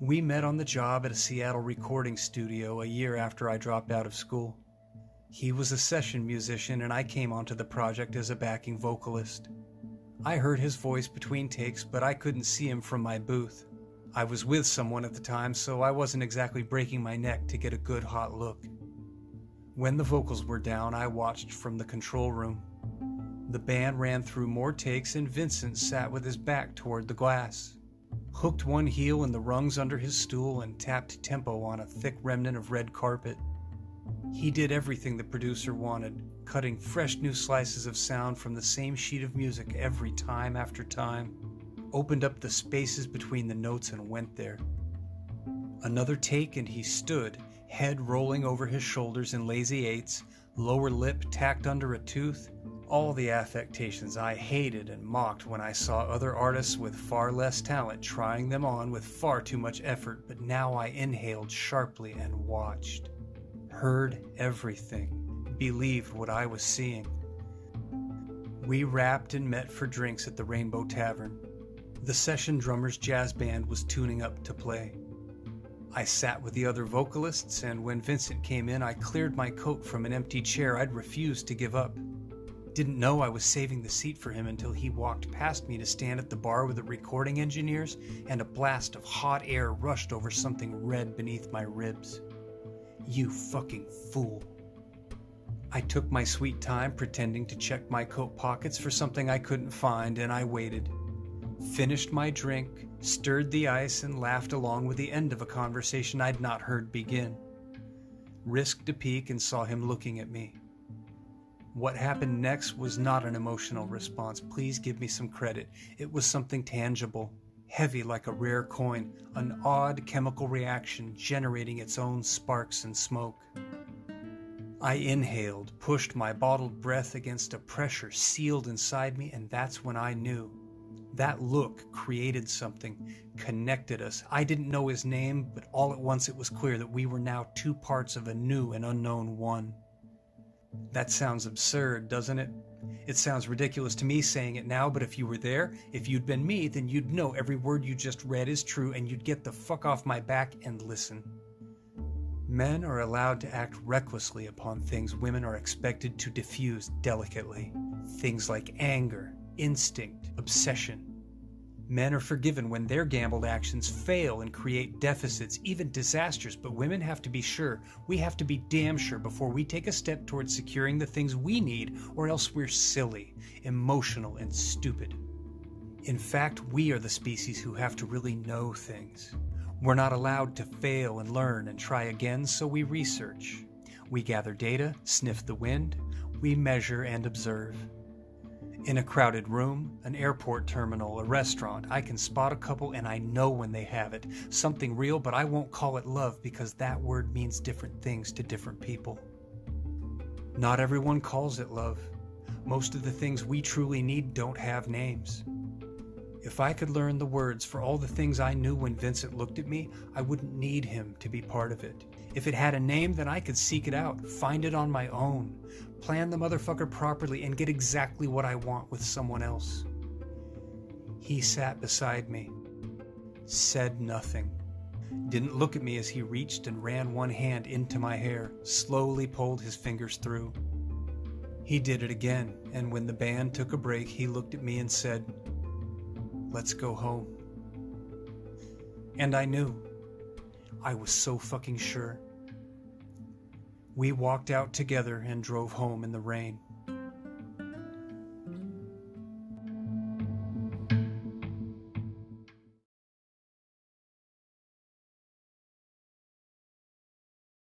We met on the job at a Seattle recording studio a year after I dropped out of school. He was a session musician and I came onto the project as a backing vocalist. I heard his voice between takes, but I couldn't see him from my booth. I was with someone at the time, so I wasn't exactly breaking my neck to get a good hot look. When the vocals were down, I watched from the control room. The band ran through more takes and Vincent sat with his back toward the glass, hooked one heel in the rungs under his stool and tapped tempo on a thick remnant of red carpet. He did everything the producer wanted, cutting fresh new slices of sound from the same sheet of music every time after time, opened up the spaces between the notes and went there. Another take and he stood, head rolling over his shoulders in lazy eights, lower lip tacked under a tooth, all the affectations I hated and mocked when I saw other artists with far less talent trying them on with far too much effort, but now I inhaled sharply and watched. Heard everything, believed what I was seeing. We rapped and met for drinks at the Rainbow Tavern. The session drummer's jazz band was tuning up to play. I sat with the other vocalists, and when Vincent came in, I cleared my coat from an empty chair I'd refused to give up. Didn't know I was saving the seat for him until he walked past me to stand at the bar with the recording engineers, and a blast of hot air rushed over something red beneath my ribs. You fucking fool. I took my sweet time pretending to check my coat pockets for something I couldn't find, and I waited. Finished my drink, stirred the ice, and laughed along with the end of a conversation I'd not heard begin. Risked a peek and saw him looking at me. What happened next was not an emotional response. Please give me some credit. It was something tangible, heavy like a rare coin, an odd chemical reaction generating its own sparks and smoke. I inhaled, pushed my bottled breath against a pressure sealed inside me, and that's when I knew. That look created something, connected us. I didn't know his name, but all at once it was clear that we were now two parts of a new and unknown one. That sounds absurd, doesn't it? It sounds ridiculous to me saying it now, but if you were there, if you'd been me, then you'd know every word you just read is true, and you'd get the fuck off my back and listen. Men are allowed to act recklessly upon things women are expected to diffuse delicately. Things like anger, instinct, obsession. Men are forgiven when their gambled actions fail and create deficits, even disasters, but women have to be sure, we have to be damn sure before we take a step towards securing the things we need, or else we're silly, emotional, and stupid. In fact, we are the species who have to really know things. We're not allowed to fail and learn and try again, so we research. We gather data, sniff the wind, we measure and observe. In a crowded room, an airport terminal, a restaurant, I can spot a couple and I know when they have it. Something real, but I won't call it love because that word means different things to different people. Not everyone calls it love. Most of the things we truly need don't have names. If I could learn the words for all the things I knew when Vincent looked at me, I wouldn't need him to be part of it. If it had a name, then I could seek it out, find it on my own, plan the motherfucker properly, and get exactly what I want with someone else. He sat beside me, said nothing, didn't look at me as he reached and ran one hand into my hair, slowly pulled his fingers through. He did it again, and when the band took a break, he looked at me and said, "Let's go home." And I knew. I was so fucking sure. We walked out together and drove home in the rain.